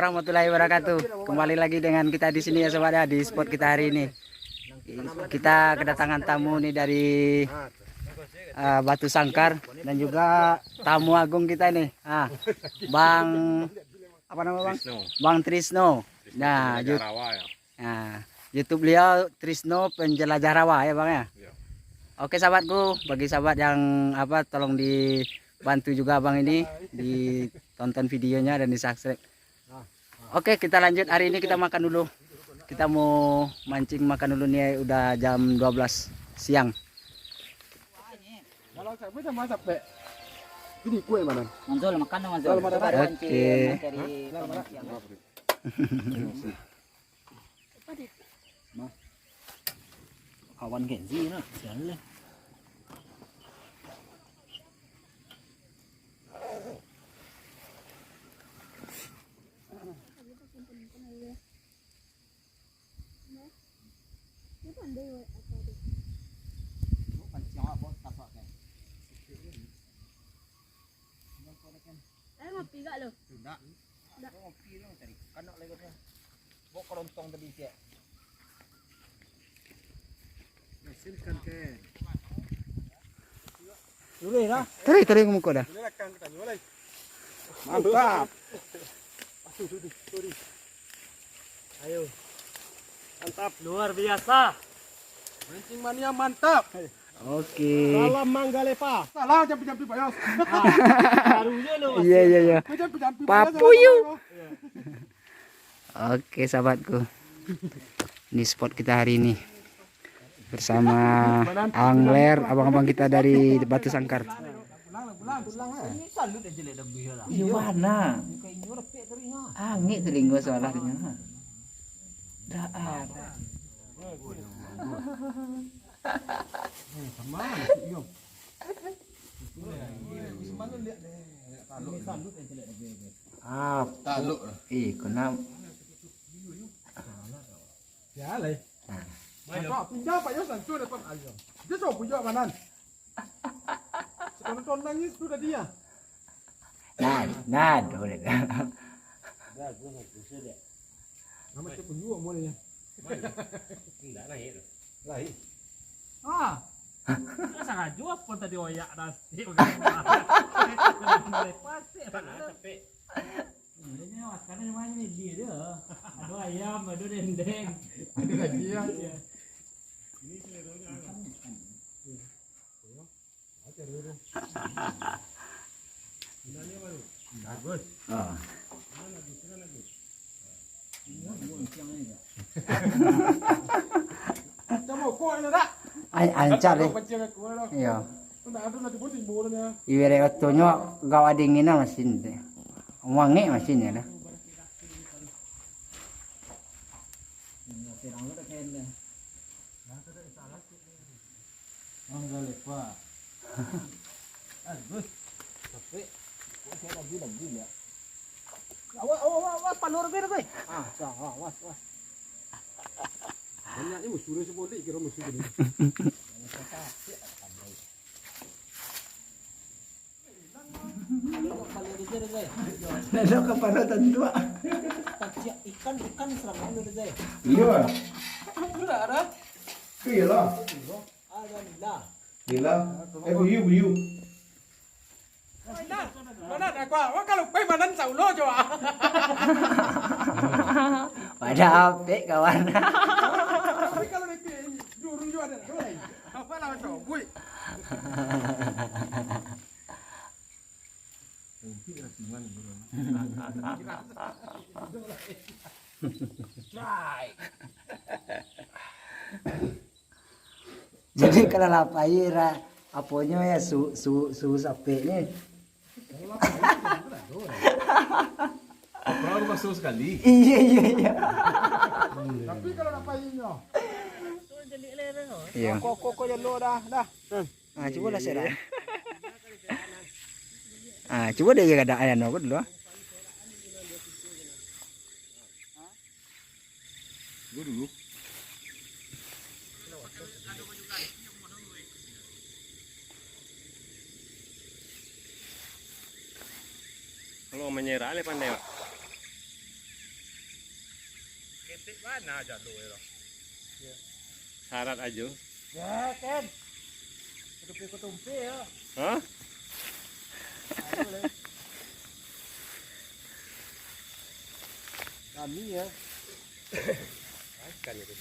warahmatullahi wabarakatuh. Kembali lagi dengan kita di sini ya sobat ya, di spot kita hari ini. Kita kedatangan tamu nih dari Batu Sangkar dan juga tamu agung kita nih. Bang apa nama Bang? Bang Trisno. Nah, YouTube beliau Trisno Penjelajah Rawa ya Bang ya. Oke sahabatku, bagi sahabat yang tolong dibantu juga Bang ini, ditonton videonya dan di-subscribe. Oke, kita lanjut. Hari ini kita makan dulu. Kita mau mancing makan dulu nih, udah jam 12 siang. Ini kue mana? Manzol makan dong Manzol. Oke. Kawan Genzi na, jalan. Ngopi gak lo? Tidak. Ngopi dong tadi. Kanak lagi tu. Bawa kerontong tadi siap. Mesinkan ke. Dulu lah. Tarik muka dah. Mantap. Ayo. Mantap, luar biasa. Mancing mania mantap. Oke. Salam Manggalepa. Salam jampi-jampi bayos. Barunya lo. Iya. Jampi-jampi Papuyu. Oke sahabatku, ini spot kita hari ini bersama angler abang-abang kita dari Batu Sangkar. Ini salut aja le lebih lah. Iya mana? Angin telingo soalnya. Dah ada. Taluk. Kena. Ya le. Mantap, pinjam bayos langsung depan ayo. Dia coba pinjam kanan. Sekarang nangis sudah dia. Nah, boleh. Nama cek penjual mulanya. Tidak naik. Lain. Sangat jual pun tadi oyak nasi. Pasti. Tapi. Ini makannya mana ni dia? Ada ayam, ada dendeng, Ada lagi ya. Ini seluruhnya. Ajar dulu. Ini baru. Bagus. Kamu kau ini tak? Ancar deh. Iya. Sudah ada nanti pun timbulannya. Iwere otonya gawa dinginan mesin deh. Wangi mesinnya dah. Enggak lepa. Bagus. Tapi saya lagi ya. Awas panur bir gue. Awas. Banyak ini musuhnya sepuluh kira musuh ini. Ada kepadatan tua. Ikan selama ini udah saya. Iya. Sudah ada. Iya lah. Ada nila. Bila. Buyu. Mana aku? Wah kalau kue mana saulo coba. Pada ape kawan. Tapi kalau nanti jurung juga ada. Apa lah coba? Jadi kalau lapai aponya ya su sape nih. Baru masuk sekali. Iya. Tapi kalau napainya. Iya. Kok jalo dah. Coba lah saya. Coba deh ya ada ayam aku dulu. Gue dulu. Kalau menyerah pandai, Pak. Petik mana aja lu ya. Syarat aja. Ya, Ken. Ketumpi ya. Hah? Kami ya. Kan itu.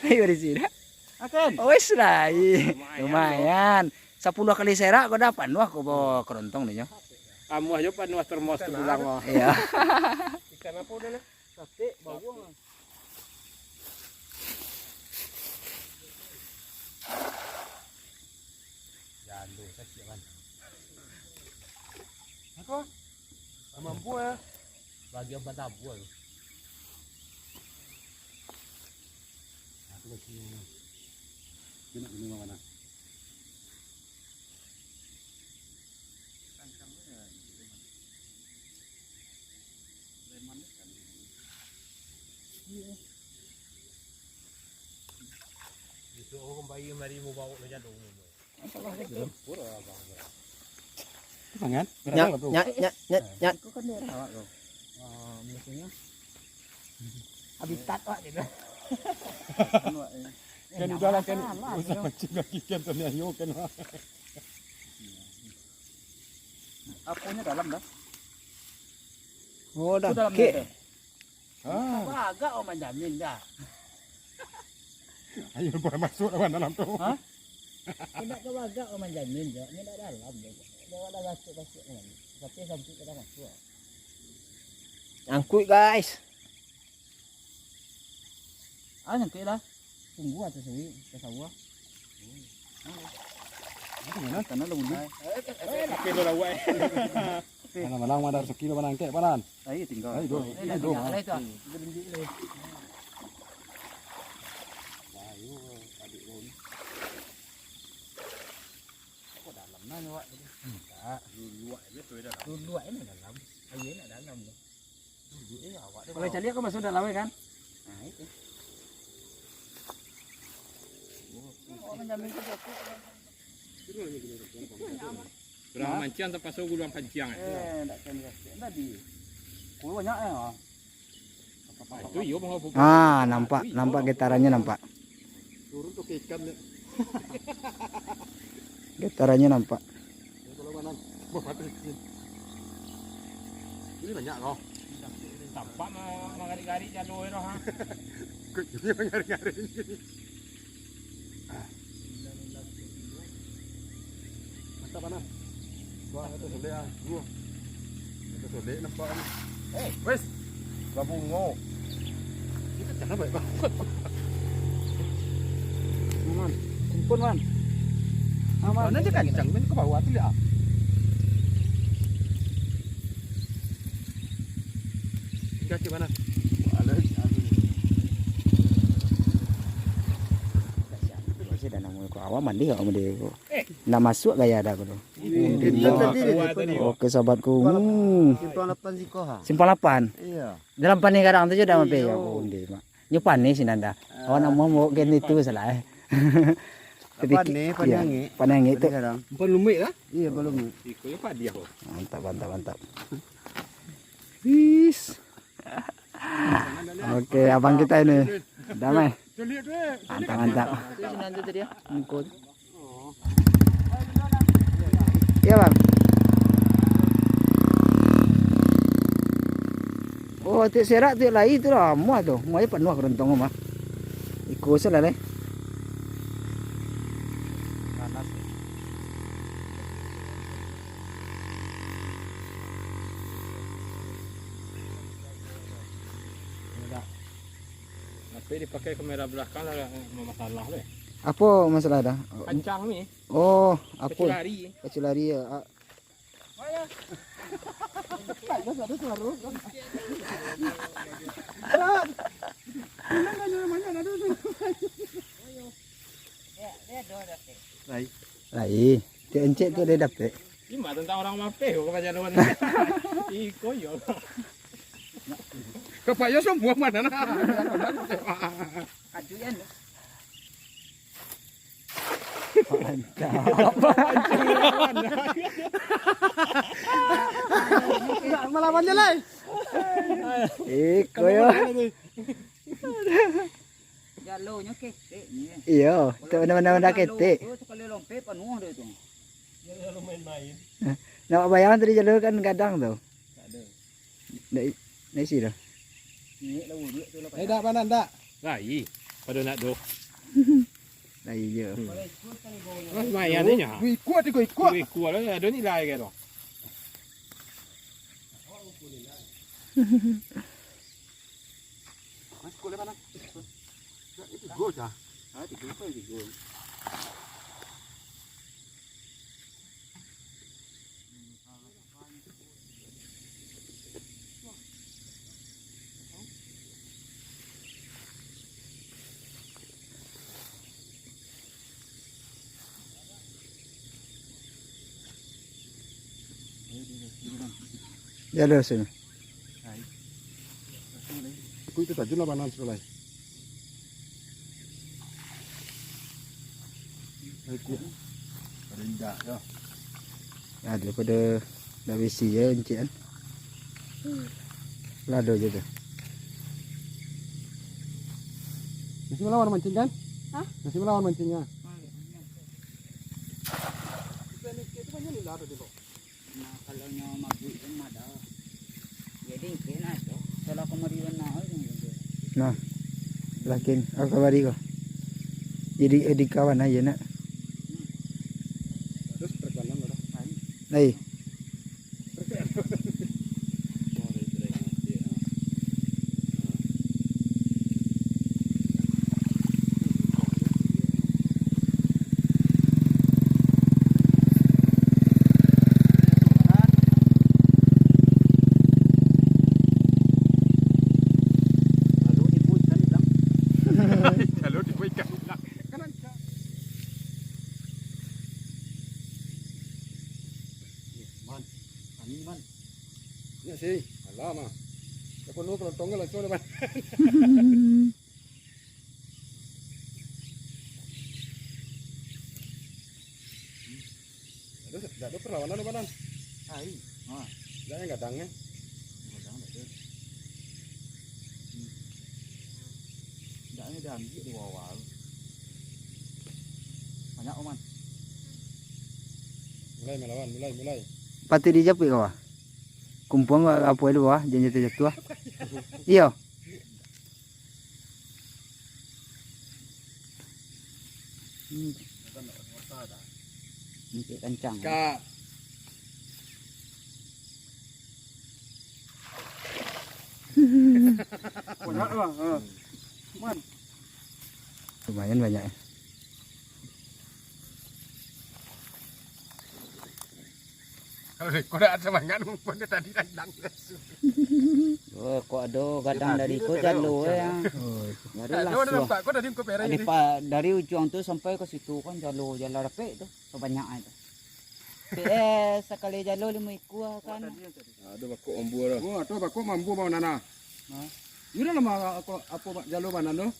Ayo di sini. Ken. Oh, wis lah. Lumayan. 10 kali serak kau dapat wah kau bawa kerontong nih. Kamu aja pan was termos tu pulang mah. Iya. Ikan apa udah lah? Sate bawang. Jandu sakit kan. Apa? Mampu ya. Bagi 4 tabu aku. Aku lagi. Ini mana? Itu orang bayi mari mau bawa lo jadung. Tangan? Nyak. Kau kan daerah awak kau. Misalnya. Habitat awak gitu. Kan udah lah kan usah mancing lagi kan ternyata kan. Apunya dalam dah. Oh, dah. Dalam Oke. dah. Ah, Agak om jamin dah. ayo boleh masuk dalam tu. Hah? Tidak ke agak om jamin je. Ini dah dalam je. Bawa dah masuk kan. Tapi sampai kita masuk. Angkut guys. Ah, nanti dah. Tunggu aja sih ke sawah. Mana? Tanah lu bunda. Tapi lo lah wei. Mana malang mana rezeki lo mana angke panan. Ayo tinggal. Ayo dong. Ini Ayo dong. dah itu. Berhenti le. Ayo adik lo ni. Kok dalam nanya wak. Tak, luak je tu dah. Dua ini dalam. Ayo ini dalam. Ini awak dia. Kalau cari aku masuk dalam kan? Nah itu. Oh, menjamin ke aku. Berapa mancian tak pasal guluan panciang. Tak kena kasih. Tadi. Kuih banyak ya. Itu yo mau apa? Ah, nampak getarannya nampak. Turun tu ke ikan ni. Getarannya nampak. Kalau mana? Buat mati. Ini banyak kau. Tampak mah garik-garik jalur itu ha. Ini ngari-ngari ni. Mantap mana? Buat itu soleh ah. Gua. Itu soleh nampak ni. Wes. Babungo. Kita jangan baik banget. Man. Kumpul man. Mana dia kencang main ke bawah tu lihat. Kaki mana? Ada. Masih dah nama aku awak mandi kau mandi aku. Nak masuk gaya ada aku tu. Oke sahabatku. Simpan 8 siko ha. Simpang 8. Iya. Dalam pani kadang tu je dah mampu aku undi mak. Nyupan ni sinanda. Awak nak mau gen itu salah. Panangi tu. Empat lumik lah. Iya belum. Iko yo padi aku. Mantap. Bis. Oke, abang kita ini. Damai. Mantap. Itu sinanda tadi ya. Ngikut. Iya bang. Oh, tiap serak tiap lain tu lah. Muah tu. Muahnya penuh kerontong mah. Ikut salah leh. Panas. Tapi dipakai kamera belakang lah masalah deh. Apa masalah dah? Pancang ni. Oh, apa? Kecil lari. Kecil lari ya. Lai, dia encik tu dia dapat. Ini mah tentang orang mape kok baca lawan. Iko yo. Kepaya semua mana nak? Aduh ya. Melawan je lah. Iko yo. Jalo nya ketek ni. Iyo, itu mana-mana ketik. Tu sekali lompat penuh dia tu. Dia lalu main-main. Nak bayang tadi jalur kan kadang tuh. Tak ada. Nai sih dah. Ni lalu dia tu lepas. Dah panan dah. Lagi. Pada nak do. Nah iya. Main ni nya. Ikut. Kuat lah ada nilai ke tu. Ikut le panan. Itu go dah. Ah, tiga apa tiga. Jalur sini. Ikut itu tajun lah panan sebelah. Ikut. Ada indah ya. Nah, daripada dah besi ya encik kan. Lado je tu. Masih melawan mancing kan? Hah? Masih melawan mancingnya. Nah, kalau nya mabuk kan ada. Jadi kena tu. Kalau kemarian nak Nah. Lakin aku kabari ko. Jadi kawan aja nak. Terus perkanan lah. Nai. Kalau dibuatkan kanan. Man. Ya sih. Alah mah. Kalau nu kalau tonggal langsung lepas. Terus ada perlawanan apa nan? Hai. Ha. Jangan gadangnya. Dah ni dah ambil di bawah. Banyak oman. Mulai melawan, mulai. Pati dijapit kau. Kumpul apa itu wah, jangan jatuh. Iya. Ni kencang. Kak. Banyak lah. Lumayan banyak. Kalau kau dah ada banyak, pun dia tadi dandang. Oh, kok ada kadang dari kau jalo ya. Oh, Dari Kau dah langsung. nampak, kau dah tim kau perah Dari ini. dari ujung tu sampai ke situ kan jalo rapek tu. Sebanyak itu. Sekali jalo 5 ekor kan. Ada bakok ombur dah. Oh, tu bakok mampu mau nana. Ha? Ini lah mah apa jalur mana tu?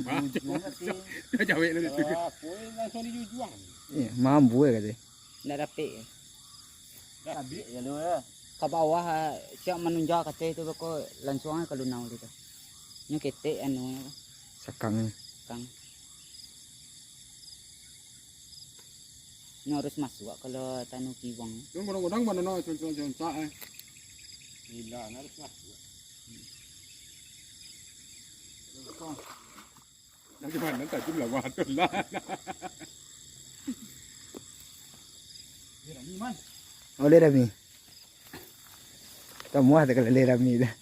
Dia jawab ni. iya, mampu ya kata. Nak rapek. Rapek jalo ya. Ke bawah siap menunjuk kata itu kok langsung ke lunau tu. Nya ketek anu Sakang. Kang. Nya harus masuk kalau tanu kiwang. Yang kadang-kadang mana nak cuncak eh. Gila, harus masuk. Yang gimana tak jumlah waduh lah. Oleh Rami. Kamu ada kalau oleh Rami dah.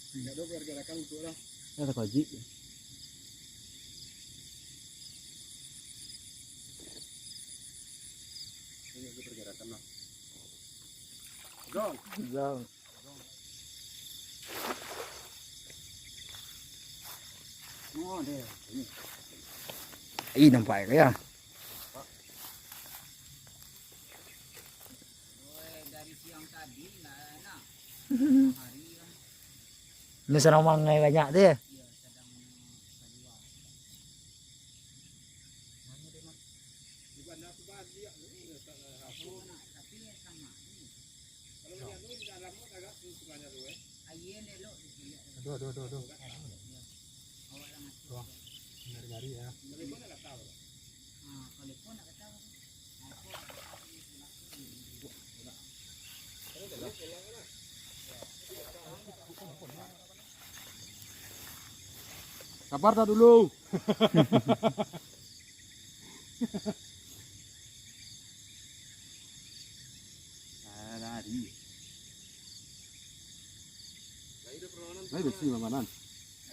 Tidak ada pergerakan untuk lah. Ada kaji. Ini pergerakan lah. Jom. Jom. Oh dia. Ih nampak ke ya? Ini senang mangai banyak tuh ya. Aduh. Wah, nyari-nyari ya. Sabar dah dulu. Đây được gì mà ăn?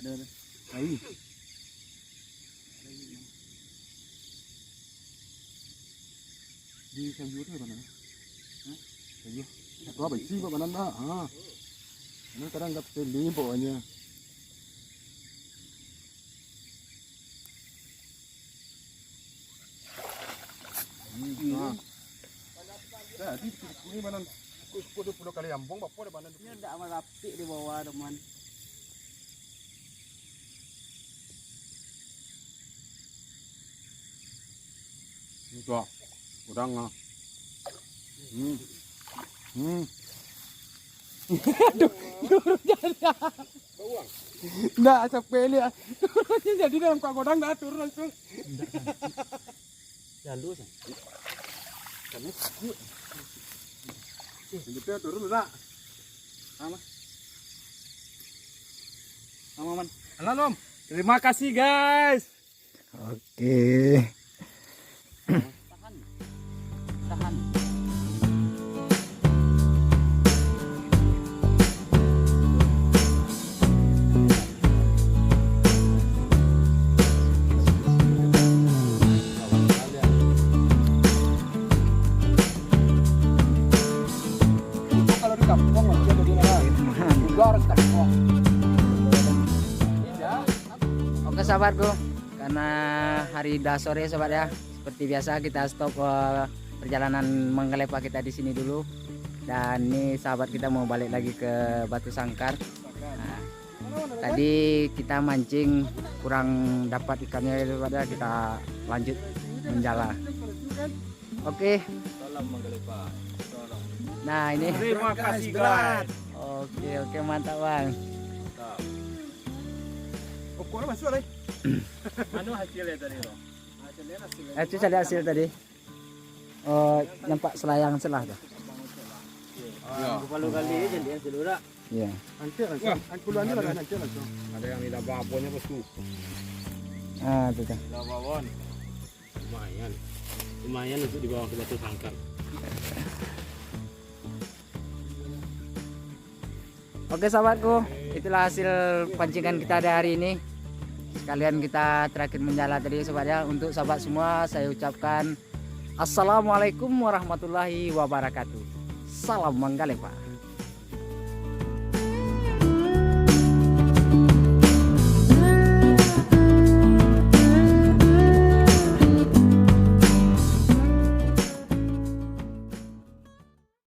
Đây. Đi xem dưới thôi bạn ạ. Thấy chưa? Có bảy xi mà bạn ăn đó. Nó kadang gặp tên lý bộ nha. Jadi ini mana? Kudu kali ambong, bapak ada mana? Ini tidak merapi di bawah teman. Itu, udang ah. Nggak sepele ya. Jadi dalam kak godang nggak turun langsung. Jalur sih. Gitu turun udah. Sama man. Halo Om. Terima kasih guys. Oke. Tahan. Kalau di kampung aja jadi orang. Juga harus kampung. Oke sahabatku, karena hari udah sore sobat ya, seperti biasa kita stop perjalanan menggelepa kita di sini dulu. Dan ini sahabat kita mau balik lagi ke Batu Sangkar. Nah, tadi kita mancing kurang dapat ikannya sobat ya, kita lanjut menjala. Oke. Nah ini. Terima kasih guys. Oke mantap bang. Pokoknya masuk lagi. Mana hasilnya tadi loh? Itu ada hasil tadi. Nampak selayang selah tuh. Kalau kali jadi hasil udah. Iya. Ancel langsung. Puluhan juga kan ancel langsung. Ada yang tidak babonnya bosku. Ah tuh. Tidak babon. Lumayan untuk dibawa ke Batu Sangkar. Oke sahabatku, itulah hasil pancingan kita di hari ini. Sekalian kita terakhir menjala tadi sobat ya. Untuk sahabat semua saya ucapkan Assalamualaikum warahmatullahi wabarakatuh. Salam Manggalepa.